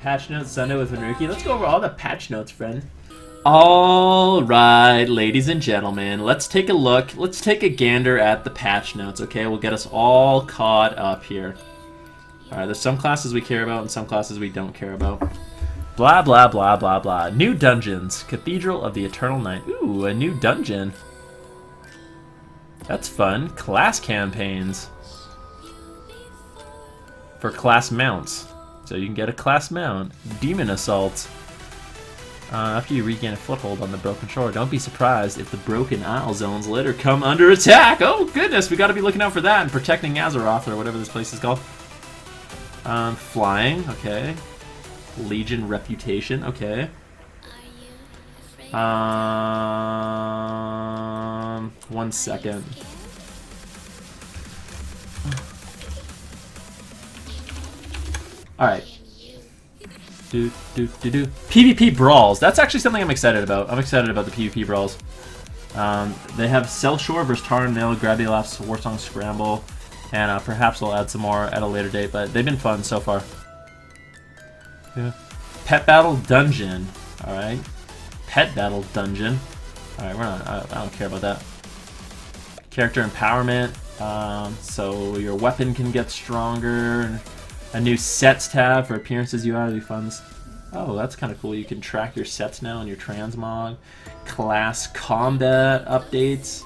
Patch notes Sunday with Venruki. Let's go over all the patch notes, friend. Alright, ladies and gentlemen, let's take a look. Let's take a gander at the patch notes, okay? We'll get us all caught up here. Alright, there's some classes we care about and some classes we don't care about. Blah, blah, blah, blah, blah. New dungeons. Cathedral of the Eternal Night. Ooh, a new dungeon. That's fun. Class campaigns. For class mounts. So you can get a class mount. Demon Assault. After you regain a foothold on the Broken Shore, don't be surprised if the Broken Isle zones later come under attack. Oh goodness, we gotta be looking out for that and protecting Azeroth or whatever this place is called. Flying, okay. Legion Reputation, okay. 1 second. Alright. PvP Brawls. That's actually something I'm excited about. I'm excited about the PvP Brawls. They have Cell Shore versus Tarn, Nail, Grabby Laps, Warsong Scramble, and perhaps they'll add some more at a later date, but they've been fun so far. Yeah. Pet Battle Dungeon. Alright. Pet Battle Dungeon. Alright, we're not. I don't care about that. Character Empowerment. So your weapon can get stronger. A new sets tab for appearances, UI funds. Oh, that's kind of cool. You can track your sets now in your transmog. Class combat updates.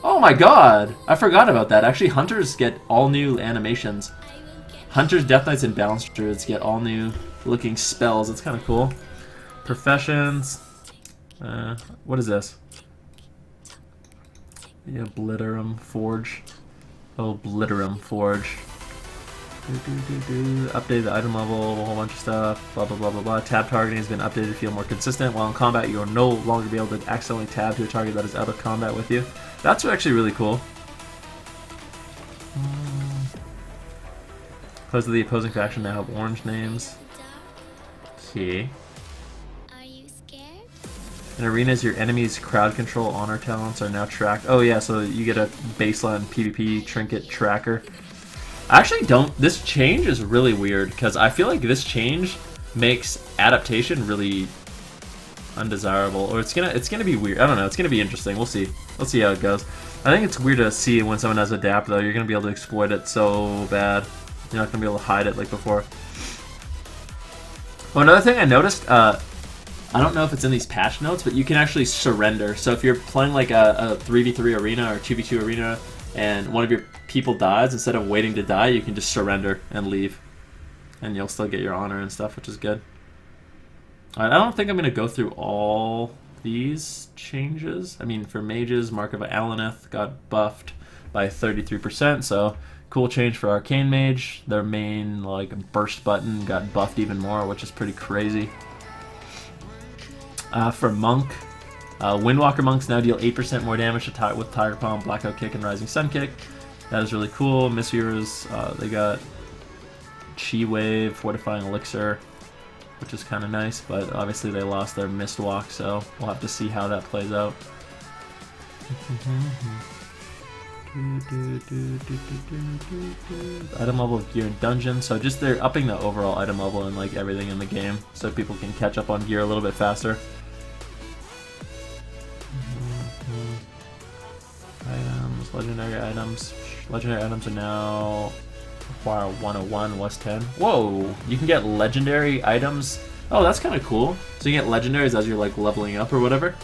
Oh my god! I forgot about that. Actually, hunters get all new animations. Hunters, Death Knights, and Balanced Druids get all new looking spells. It's kind of cool. Professions. What is this? The Obliterum Forge. Obliterum Forge. Update the item level, a whole bunch of stuff, blah blah blah blah blah. Tab targeting has been updated to feel more consistent. While in combat, you will no longer be able to accidentally tab to a target that is out of combat with you. That's actually really cool. Players of the opposing faction now have orange names. Okay. In arenas, your enemy's crowd control honor talents are now tracked. Oh yeah, so you get a baseline PvP trinket tracker. I actually don't. This change is really weird because I feel like this change makes adaptation really undesirable, or it's gonna be weird. I don't know. It's gonna be interesting. We'll see. Let's see how it goes. I think it's weird to see when someone has adapt though. You're gonna be able to exploit it so bad. You're not gonna be able to hide it like before. Oh, another thing I noticed. I don't know if it's in these patch notes, but you can actually surrender. So if you're playing like a 3v3 arena or 2v2 arena, and one of your people dies, instead of waiting to die, you can just surrender and leave. And you'll still get your honor and stuff, which is good. Alright, I don't think I'm going to go through all these changes. I mean, for mages, Mark of Alaneth got buffed by 33%, so cool change for Arcane Mage. Their main like burst button got buffed even more, which is pretty crazy. For Monk, Windwalker Monks now deal 8% more damage to with Tiger Palm, Blackout Kick, and Rising Sun Kick. That is really cool. Mistweavers, they got Chi Wave, Fortifying Elixir, which is kind of nice, but obviously they lost their Mistwalk, so we'll have to see how that plays out. Item level of gear and dungeon, so just they're upping the overall item level and like everything in the game, so people can catch up on gear a little bit faster. Items, legendary items. Legendary items are now require 101, was 10. Whoa! You can get legendary items. Oh, that's kind of cool. So you get legendaries as you're like leveling up or whatever.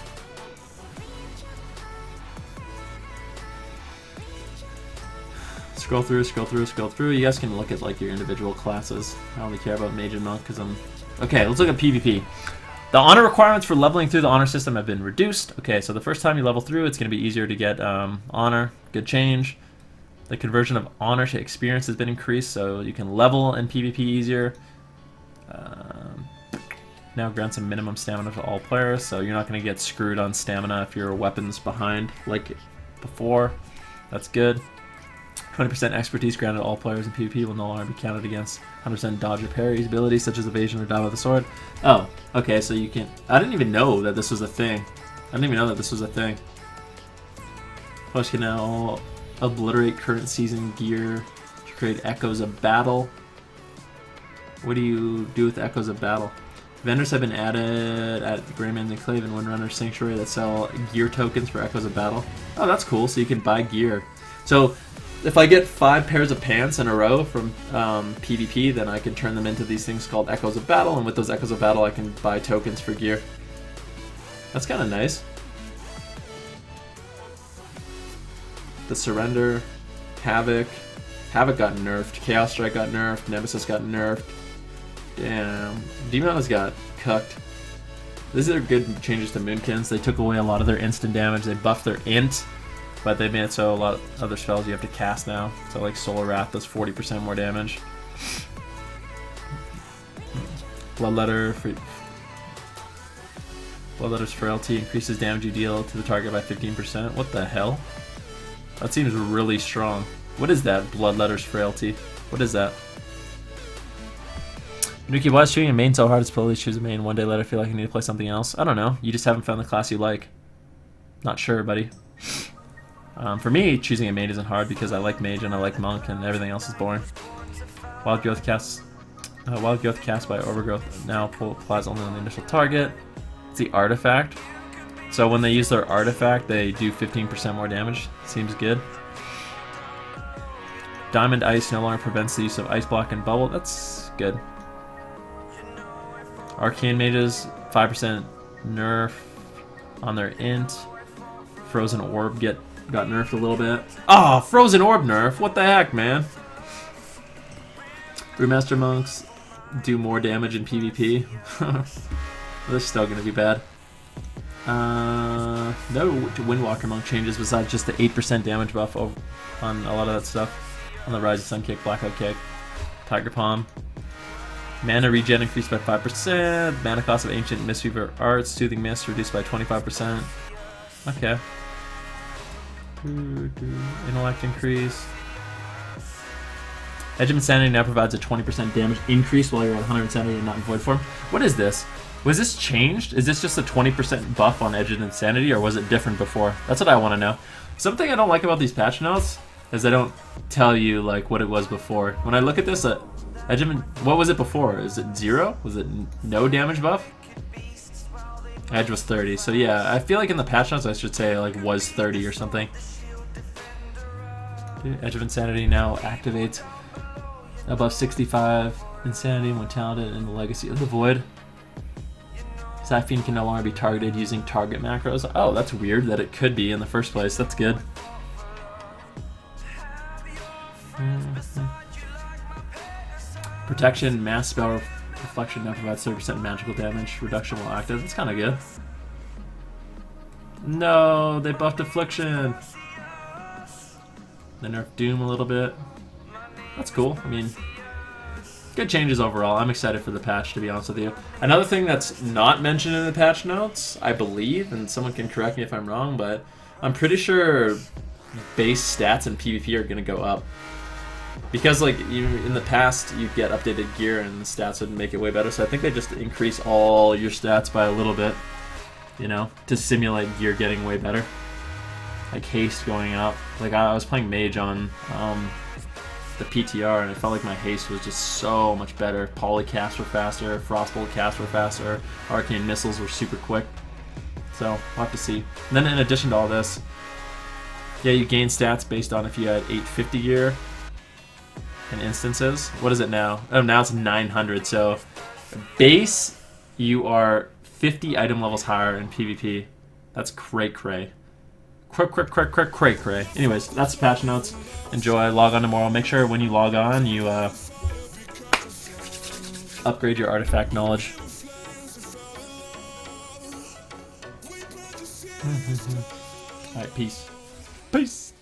Scroll through, scroll through, scroll through. You guys can look at like your individual classes. I only care about Mage and Monk because I'm... Okay, let's look at PvP. The honor requirements for leveling through the honor system have been reduced. Okay, so the first time you level through, it's going to be easier to get honor. Good change. The conversion of honor to experience has been increased, so you can level in PvP easier. Now grants a minimum stamina to all players, so you're not going to get screwed on stamina if your weapon's behind like before. That's good. 20% expertise granted to all players in PvP will no longer be counted against 100% dodge or parry abilities such as evasion or dive with the sword. Oh, okay, so you can... I didn't even know that this was a thing. I didn't even know that this was a thing. Players can now obliterate current season gear to create echoes of battle. What do you do with Echoes of Battle? Vendors have been added at Greyman's Enclave and Windrunner Sanctuary that sell gear tokens for Echoes of Battle. Oh, that's cool. So you can buy gear. So if I get 5 pairs of pants in a row from PvP, then I can turn them into these things called Echoes of Battle, and with those Echoes of Battle I can buy tokens for gear. That's kind of nice. The Surrender, Havoc. Havoc got nerfed, Chaos Strike got nerfed, Nemesis got nerfed. Damn. Demon's got cucked. These are good changes to Moonkins. They took away a lot of their instant damage. They buffed their int, but they made it so a lot of other spells you have to cast now. So like Solar Wrath does 40% more damage. Bloodletter's Frailty increases damage you deal to the target by 15%. What the hell? That seems really strong. What is that? Bloodletter's Frailty. What is that? Venruki, why is choosing a main so hard to slowly choose a main? One day later I feel like I need to play something else. I don't know. You just haven't found the class you like. Not sure, buddy. For me, choosing a main isn't hard because I like mage and I like monk and everything else is boring. Wild growth cast by overgrowth now applies only on the initial target. It's the artifact. So when they use their artifact, they do 15% more damage. Seems good. Diamond Ice no longer prevents the use of Ice Block and Bubble. That's good. Arcane Mages, 5% nerf on their int. Frozen Orb got nerfed a little bit. Oh, Frozen Orb nerf! What the heck, man? Brewmaster Monks do more damage in PvP. They're still going to be bad. No Windwalker Monk changes besides just the 8% damage buff on a lot of that stuff. On the Rising Sun Kick, Blackout Kick, Tiger Palm. Mana regen increased by 5%. Mana cost of Ancient Mistweaver Arts, Soothing Mist reduced by 25%. Okay. Intellect increase. Edge of Insanity now provides a 20% damage increase while you're at 100 Insanity and not in Void form. What is this? Was this changed? Is this just a 20% buff on Edge of Insanity, or was it different before? That's what I want to know. Something I don't like about these patch notes is they don't tell you like what it was before. When I look at this, Edge of, what was it before? Is it 0? Was it no damage buff? Edge was 30. So yeah, I feel like in the patch notes I should say like was 30 or something. Edge of Insanity now activates above 65 Insanity when talented in the Legacy of the Void. Sapphire can no longer be targeted using target macros. Oh, that's weird that it could be in the first place. That's good. Protection, Mass Spell Reflection now provides 30% magical damage reduction while active. That's kind of good. No, they buffed Affliction. They nerfed Doom a little bit. That's cool. I mean, good changes overall. I'm excited for the patch, to be honest with you. Another thing that's not mentioned in the patch notes, I believe, and someone can correct me if I'm wrong, but I'm pretty sure base stats in PvP are going to go up. Because like in the past, you get updated gear and the stats would make it way better. So I think they just increase all your stats by a little bit, you know, to simulate gear getting way better. Like haste going up. Like I was playing mage on the PTR and it felt like my haste was just so much better. Polycasts were faster, Frostbolt casts were faster, Arcane Missiles were super quick. So we'll have to see. And then in addition to all this, yeah, you gain stats based on if you had 850 gear in instances. What is it now? Oh, now it's 900. So base, you are 50 item levels higher in PvP. That's cray. Anyways, that's the patch notes. Enjoy. Log on tomorrow. Make sure when you log on, you upgrade your artifact knowledge. Alright, peace. Peace.